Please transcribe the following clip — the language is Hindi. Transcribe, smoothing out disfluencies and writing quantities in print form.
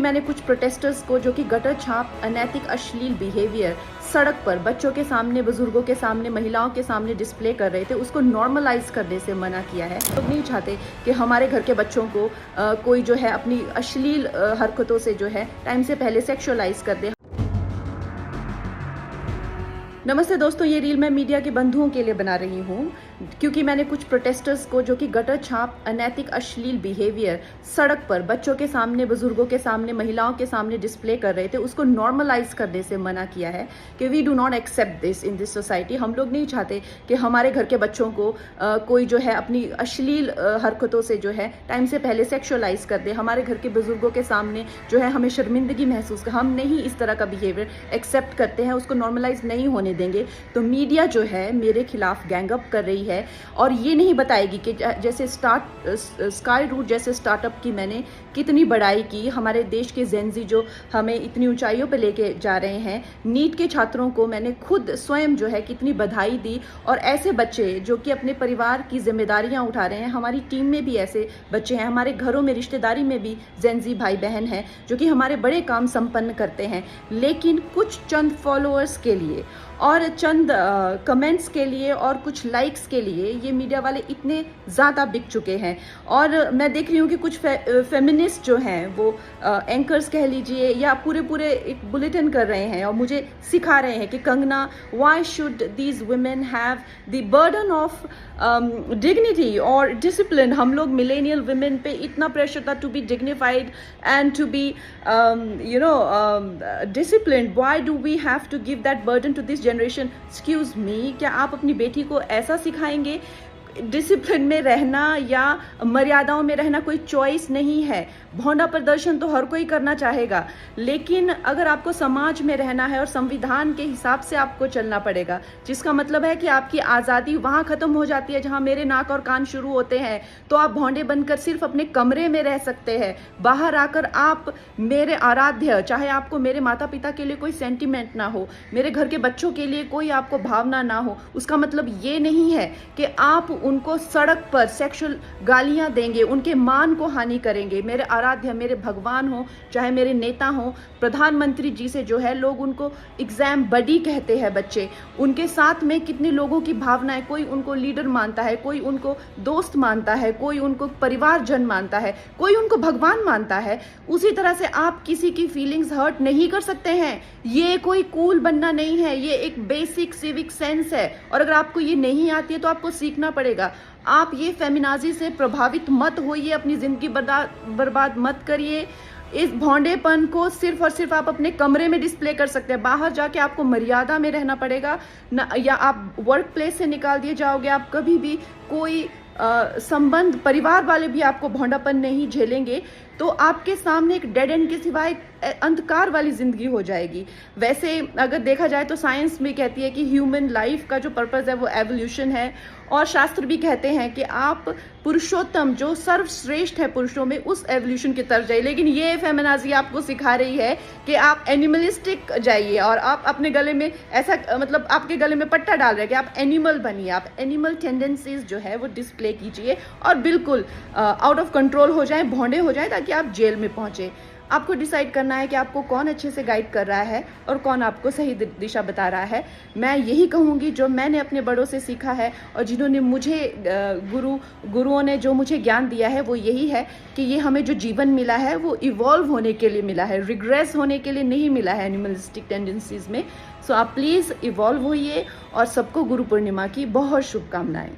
मैंने कुछ प्रोटेस्टर्स को जो कि गटर छाप अनैतिक अश्लील बिहेवियर सड़क पर बच्चों के सामने, बुजुर्गों के सामने, महिलाओं के सामने डिस्प्ले कर रहे थे, उसको नॉर्मलाइज करने से मना किया है। लोग नहीं चाहते कि हमारे घर के बच्चों को कोई जो है अपनी अश्लील हरकतों से जो है टाइम से पहले सेक्सुअलाइज कर दे। नमस्ते दोस्तों, ये रील मैं मीडिया के बंधुओं के लिए बना रही हूँ क्योंकि मैंने कुछ प्रोटेस्टर्स को जो कि गटर छाप अनैतिक अश्लील बिहेवियर सड़क पर बच्चों के सामने, बुजुर्गों के सामने, महिलाओं के सामने डिस्प्ले कर रहे थे, उसको नॉर्मलाइज करने से मना किया है कि we do not accept this in this society. हम लोग नहीं चाहते कि हमारे घर के बच्चों को कोई जो है अपनी अश्लील हरकतों से जो है टाइम से पहले सेक्सुअलाइज कर दे। हमारे घर के बुजुर्गों के सामने जो है हमें शर्मिंदगी महसूस कर, हम नहीं इस तरह का बिहेवियर एक्सेप्ट करते हैं, उसको नॉर्मलाइज नहीं होने देंगे। तो मीडिया जो है मेरे खिलाफ गैंगअप कर रही है और ये नहीं बताएगी कि जैसे स्काई रूट जैसे स्टार्टअप की मैंने कितनी बड़ाई की, हमारे देश के जेनजी जो हमें इतनी ऊंचाइयों पे लेके जा रहे हैं, नीट के छात्रों को मैंने खुद स्वयं जो है कितनी बधाई दी। और ऐसे बच्चे जो कि अपने परिवार की जिम्मेदारियां उठा रहे हैं, हमारी टीम में भी ऐसे बच्चे हैं, हमारे घरों में रिश्तेदारी में भी जेनजी भाई बहन हैं जो कि हमारे बड़े काम संपन्न करते हैं, लेकिन कुछ चंद फॉलोअर्स के लिए और चंद कमेंट्स के लिए और कुछ लाइक्स के लिए ये मीडिया वाले इतने ज़्यादा बिक चुके हैं। और मैं देख रही हूँ कि कुछ फेमिनिस्ट जो हैं वो एंकर्स कह लीजिए या पूरे एक बुलेटिन कर रहे हैं और मुझे सिखा रहे हैं कि Kangana, why should these women have the burden of dignity और डिसिप्लिन। हम लोग मिलेनियल वुमेन पे इतना प्रेशर था to be dignified and to be disciplined, why do we have to give that burden to this generation. Excuse me, क्या आप अपनी बेटी को ऐसा सिखाएंगे? डिसिप्लिन में रहना या मर्यादाओं में रहना कोई चॉइस नहीं है। भौंडा प्रदर्शन तो हर कोई करना चाहेगा, लेकिन अगर आपको समाज में रहना है और संविधान के हिसाब से आपको चलना पड़ेगा, जिसका मतलब है कि आपकी आज़ादी वहाँ ख़त्म हो जाती है जहाँ मेरे नाक और कान शुरू होते हैं। तो आप भौंडे बनकर सिर्फ अपने कमरे में रह सकते हैं, बाहर आकर आप मेरे आराध्य, चाहे आपको मेरे माता पिता के लिए कोई सेंटिमेंट ना हो, मेरे घर के बच्चों के लिए कोई आपको भावना ना हो, उसका मतलब ये नहीं है कि आप उनको सड़क पर सेक्सुअल गालियां देंगे, उनके मान को हानि करेंगे। मेरे आराध्य, मेरे भगवान हो, चाहे मेरे नेता हो, प्रधानमंत्री जी से जो है लोग उनको एग्जाम बडी कहते हैं बच्चे, उनके साथ में कितने लोगों की भावनाएं, कोई उनको लीडर मानता है, कोई उनको दोस्त मानता है, कोई उनको परिवारजन मानता है, कोई उनको भगवान मानता है। उसी तरह से आप किसी की फीलिंग्स हर्ट नहीं कर सकते हैं। ये कोई कूल बनना नहीं है, ये एक बेसिक सिविक सेंस है और अगर आपको ये नहीं आती है तो आपको सीखना पड़ेगा। आप ये फेमिनाजी से प्रभावित मत होइए, अपनी जिंदगी बर्बाद मत करिए। इस भौंडेपन को सिर्फ और सिर्फ आप अपने कमरे में डिस्प्ले कर सकते हैं, बाहर जाके आपको मर्यादा में रहना पड़ेगा ना, या आप वर्क प्लेस से निकाल दिए जाओगे। आप कभी भी कोई संबंध, परिवार वाले भी आपको भौंडापन नहीं झेलेंगे, तो आपके सामने एक डेड एंड के सिवाय अंधकार वाली जिंदगी हो जाएगी। वैसे अगर देखा जाए तो साइंस भी कहती है कि ह्यूमन लाइफ का जो पर्पस है वो एवोल्यूशन है, और शास्त्र भी कहते हैं कि आप पुरुषोत्तम जो सर्वश्रेष्ठ है पुरुषों में, उस एवोल्यूशन की तरफ जाइए। लेकिन ये फेमिनाजी आपको सिखा रही है कि आप एनिमलिस्टिक जाइए और आप अपने गले में ऐसा, मतलब आपके गले में पट्टा डाल रहे हैं कि आप एनिमल बनिए, आप एनिमल टेंडेंसीज जो है वो डिस्प्ले कीजिए और बिल्कुल आउट ऑफ कंट्रोल हो जाए, भौंडे हो जाए, ताकि आप जेल में पहुंचे। आपको डिसाइड करना है कि आपको कौन अच्छे से गाइड कर रहा है और कौन आपको सही दिशा बता रहा है। मैं यही कहूँगी जो मैंने अपने बड़ों से सीखा है और जिन्होंने मुझे गुरुओं ने जो मुझे ज्ञान दिया है वो यही है कि ये हमें जो जीवन मिला है वो इवॉल्व होने के लिए मिला है, रिग्रेस होने के लिए नहीं मिला है एनिमलिस्टिक टेंडेंसीज में। सो आप प्लीज़ इवॉल्व होइए और सबको गुरु पूर्णिमा की बहुत शुभकामनाएं।